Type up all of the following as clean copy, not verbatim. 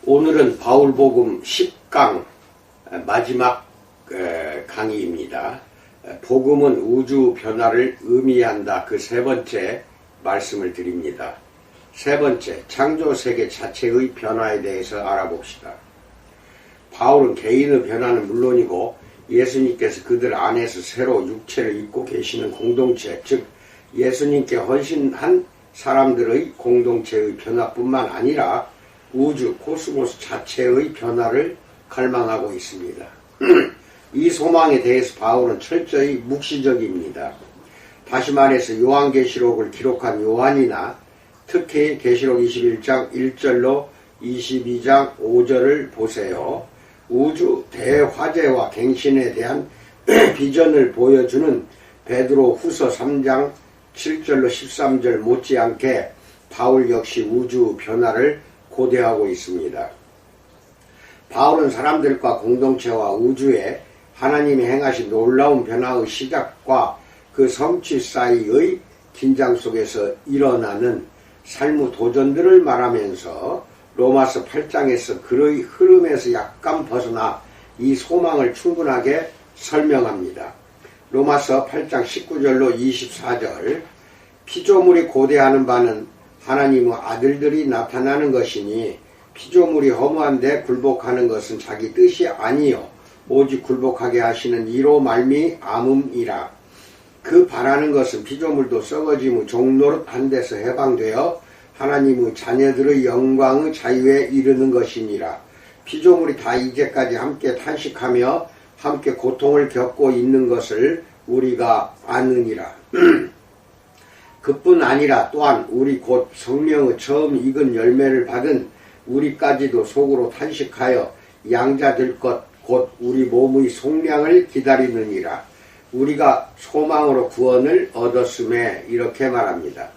오늘은 바울복음 10강 마지막 강의입니다. 복음은 우주 변화를 의미한다. 그 세 번째 말씀을 드립니다. 세 번째, 창조세계 자체의 변화에 대해서 알아봅시다. 바울은 개인의 변화는 물론이고 예수님께서 그들 안에서 새로 육체를 입고 계시는 공동체, 즉 예수님께 헌신한 사람들의 공동체의 변화뿐만 아니라 우주, 코스모스 자체의 변화를 갈망하고 있습니다. 이 소망에 대해서 바울은 철저히 묵시적입니다. 다시 말해서 요한계시록을 기록한 요한이나 특히 계시록 21장 1절로 22장 5절을 보세요. 우주 대화재와 갱신에 대한 비전을 보여주는 베드로 후서 3장 7절로 13절 못지않게 바울 역시 우주 변화를 고대하고 있습니다. 바울은 사람들과 공동체와 우주에 하나님이 행하신 놀라운 변화의 시작과 그 성취 사이의 긴장 속에서 일어나는 삶의 도전들을 말하면서 로마서 8장에서 그의 흐름에서 약간 벗어나 이 소망을 충분하게 설명합니다. 로마서 8장 19절로 24절, 피조물이 고대하는 바는 하나님의 아들들이 나타나는 것이니 피조물이 허무한데 굴복하는 것은 자기 뜻이 아니요 오직 굴복하게 하시는 이로 말미암음이라. 그 바라는 것은 피조물도 썩어짐의 종노릇한 데서 해방되어 하나님의 자녀들의 영광의 자유에 이르는 것이니라. 피조물이 다 이제까지 함께 탄식하며 함께 고통을 겪고 있는 것을 우리가 아느니라. 그뿐 아니라 또한 우리 곧 성령의 처음 익은 열매를 받은 우리까지도 속으로 탄식하여 양자될 것 곧 우리 몸의 속량을 기다리느니라. 우리가 소망으로 구원을 얻었음에 이렇게 말합니다.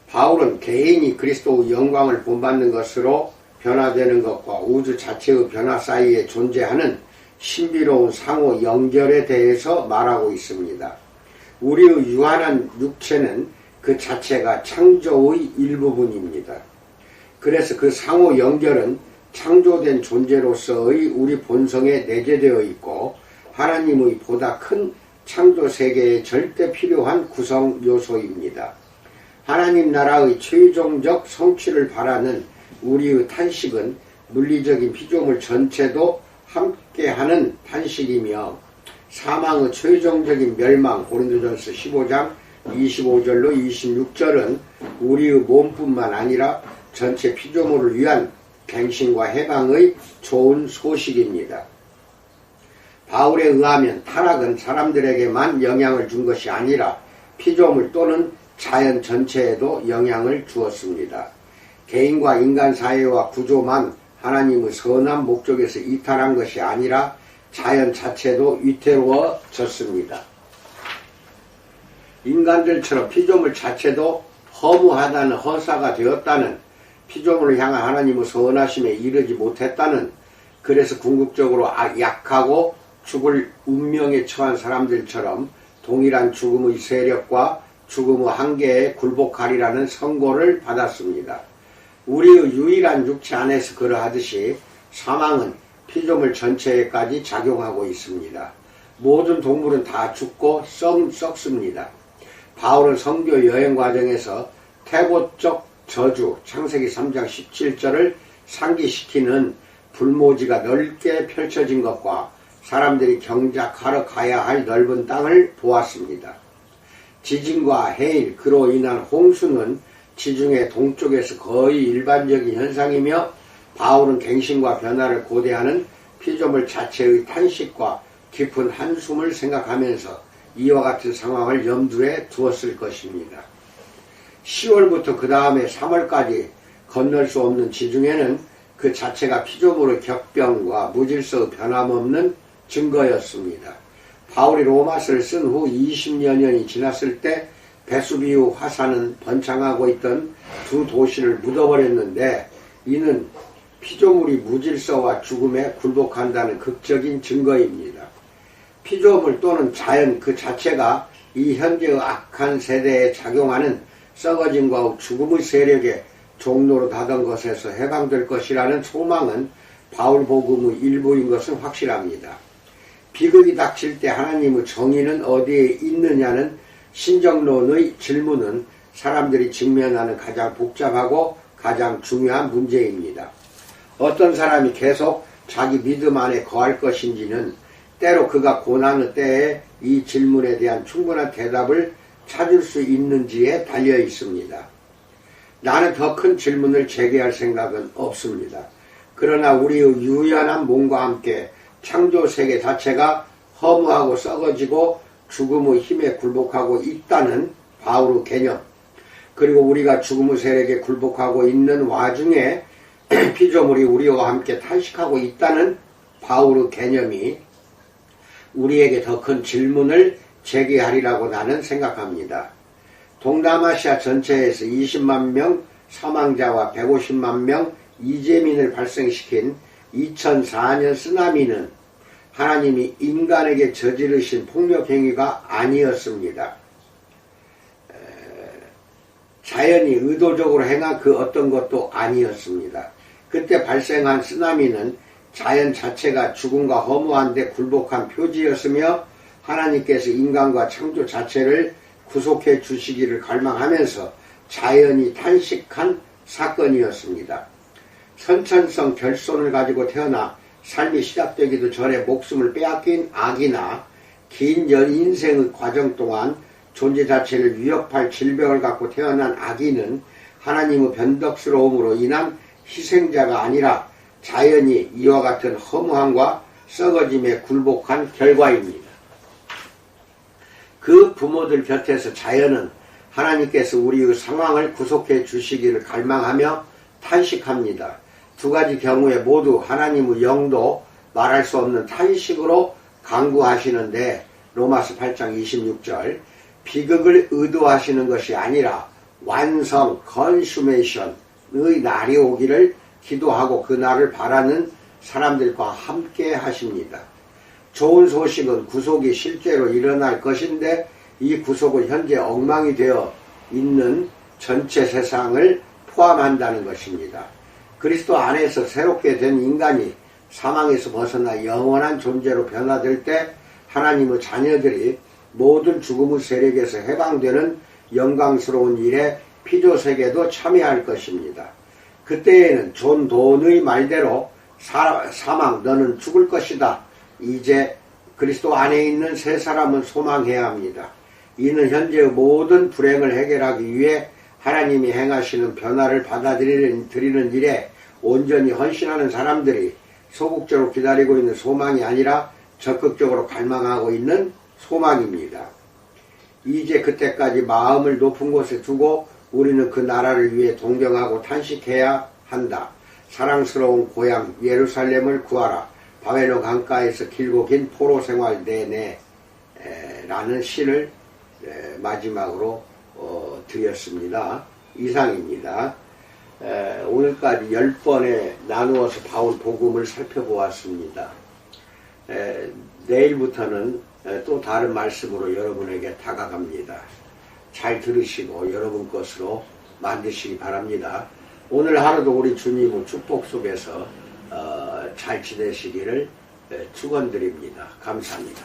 바울은 개인이 그리스도의 영광을 본받는 것으로 변화되는 것과 우주 자체의 변화 사이에 존재하는 신비로운 상호 연결에 대해서 말하고 있습니다. 우리의 유한한 육체는 그 자체가 창조의 일부분입니다. 그래서 그 상호 연결은 창조된 존재로서의 우리 본성에 내재되어 있고 하나님의 보다 큰 창조 세계에 절대 필요한 구성 요소입니다. 하나님 나라의 최종적 성취를 바라는 우리의 탄식은 물리적인 피조물 전체도 함께하는 탄식이며 사망의 최종적인 멸망, 고린도전서 15장 25절로 26절은 우리의 몸뿐만 아니라 전체 피조물을 위한 갱신과 해방의 좋은 소식입니다. 바울에 의하면 타락은 사람들에게만 영향을 준 것이 아니라 피조물 또는 자연 전체에도 영향을 주었습니다. 개인과 인간 사회와 구조만 하나님의 선한 목적에서 이탈한 것이 아니라 자연 자체도 위태로워졌습니다. 인간들처럼 피조물 자체도 허무하다는 허사가 되었다는, 피조물을 향한 하나님의 선하심에 이르지 못했다는, 그래서 궁극적으로 약하고 죽을 운명에 처한 사람들처럼 동일한 죽음의 세력과 죽음의 한계에 굴복하리라는 선고를 받았습니다. 우리의 유일한 육체 안에서 그러하듯이 사망은 피조물 전체에까지 작용하고 있습니다. 모든 동물은 다 죽고 썩습니다. 바울은 선교 여행 과정에서 태고적 저주, 창세기 3장 17절을 상기시키는 불모지가 넓게 펼쳐진 것과 사람들이 경작하러 가야 할 넓은 땅을 보았습니다. 지진과 해일, 그로 인한 홍수는 지중해 동쪽에서 거의 일반적인 현상이며 바울은 갱신과 변화를 고대하는 피조물 자체의 탄식과 깊은 한숨을 생각하면서 이와 같은 상황을 염두에 두었을 것입니다. 10월부터 그 다음에 3월까지 건널 수 없는 지중해는 그 자체가 피조물의 격변과 무질서의 변함없는 증거였습니다. 바울이 로마서를 쓴 후 20여 년이 지났을 때 베수비우 화산은 번창하고 있던 두 도시를 묻어버렸는데 이는 피조물이 무질서와 죽음에 굴복한다는 극적인 증거입니다. 피조물 또는 자연 그 자체가 이 현재의 악한 세대에 작용하는 썩어짐과 죽음의 세력에 종로로 하던 것에서 해방될 것이라는 소망은 바울 복음의 일부인 것은 확실합니다. 비극이 닥칠 때 하나님의 정의는 어디에 있느냐는 신정론의 질문은 사람들이 직면하는 가장 복잡하고 가장 중요한 문제입니다. 어떤 사람이 계속 자기 믿음 안에 거할 것인지는 때로 그가 고난의 때에 이 질문에 대한 충분한 대답을 찾을 수 있는지에 달려 있습니다. 나는 더 큰 질문을 제기할 생각은 없습니다. 그러나 우리의 유연한 몸과 함께 창조 세계 자체가 허무하고 썩어지고 죽음의 힘에 굴복하고 있다는 바울의 개념, 그리고 우리가 죽음의 세력에 굴복하고 있는 와중에 피조물이 우리와 함께 탄식하고 있다는 바울의 개념이 우리에게 더 큰 질문을 제기하리라고 나는 생각합니다. 동남아시아 전체에서 20만 명 사망자와 150만 명 이재민을 발생시킨 2004년 쓰나미는 하나님이 인간에게 저지르신 폭력행위가 아니었습니다. 자연이 의도적으로 행한 그 어떤 것도 아니었습니다. 그때 발생한 쓰나미는 자연 자체가 죽음과 허무한 데 굴복한 표지였으며 하나님께서 인간과 창조 자체를 구속해 주시기를 갈망하면서 자연이 탄식한 사건이었습니다. 선천성 결손을 가지고 태어나 삶이 시작되기도 전에 목숨을 빼앗긴 아기나 긴 인생의 과정 동안 존재 자체를 위협할 질병을 갖고 태어난 아기는 하나님의 변덕스러움으로 인한 희생자가 아니라 자연이 이와 같은 허무함과 썩어짐에 굴복한 결과입니다. 그 부모들 곁에서 자연은 하나님께서 우리의 상황을 구속해 주시기를 갈망하며 탄식합니다. 두 가지 경우에 모두 하나님의 영도 말할 수 없는 탄식으로 간구하시는데 로마서 8장 26절 비극을 의도하시는 것이 아니라 완성, 컨슈메이션의 날이 오기를 기도하고 그 날을 바라는 사람들과 함께 하십니다. 좋은 소식은 구속이 실제로 일어날 것인데 이 구속은 현재 엉망이 되어 있는 전체 세상을 포함한다는 것입니다. 그리스도 안에서 새롭게 된 인간이 사망에서 벗어나 영원한 존재로 변화될 때 하나님의 자녀들이 모든 죽음의 세력에서 해방되는 영광스러운 일에 피조세계도 참여할 것입니다. 그때에는 존 돈의 말대로 사망 너는 죽을 것이다. 이제 그리스도 안에 있는 새 사람은 소망해야 합니다. 이는 현재의 모든 불행을 해결하기 위해 하나님이 행하시는 변화를 받아들이는 일에 온전히 헌신하는 사람들이 소극적으로 기다리고 있는 소망이 아니라 적극적으로 갈망하고 있는 소망입니다. 이제 그때까지 마음을 높은 곳에 두고 우리는 그 나라를 위해 동경하고 탄식해야 한다. 사랑스러운 고향 예루살렘을 구하라. 바벨론 강가에서 길고 긴 포로 생활 내내 라는 시를 마지막으로 드렸습니다. 이상입니다. 오늘까지 10번에 나누어서 바울 복음을 살펴보았습니다. 내일부터는 또 다른 말씀으로 여러분에게 다가갑니다. 잘 들으시고 여러분 것으로 만드시기 바랍니다. 오늘 하루도 우리 주님의 축복 속에서 잘 지내시기를 축원드립니다. 감사합니다.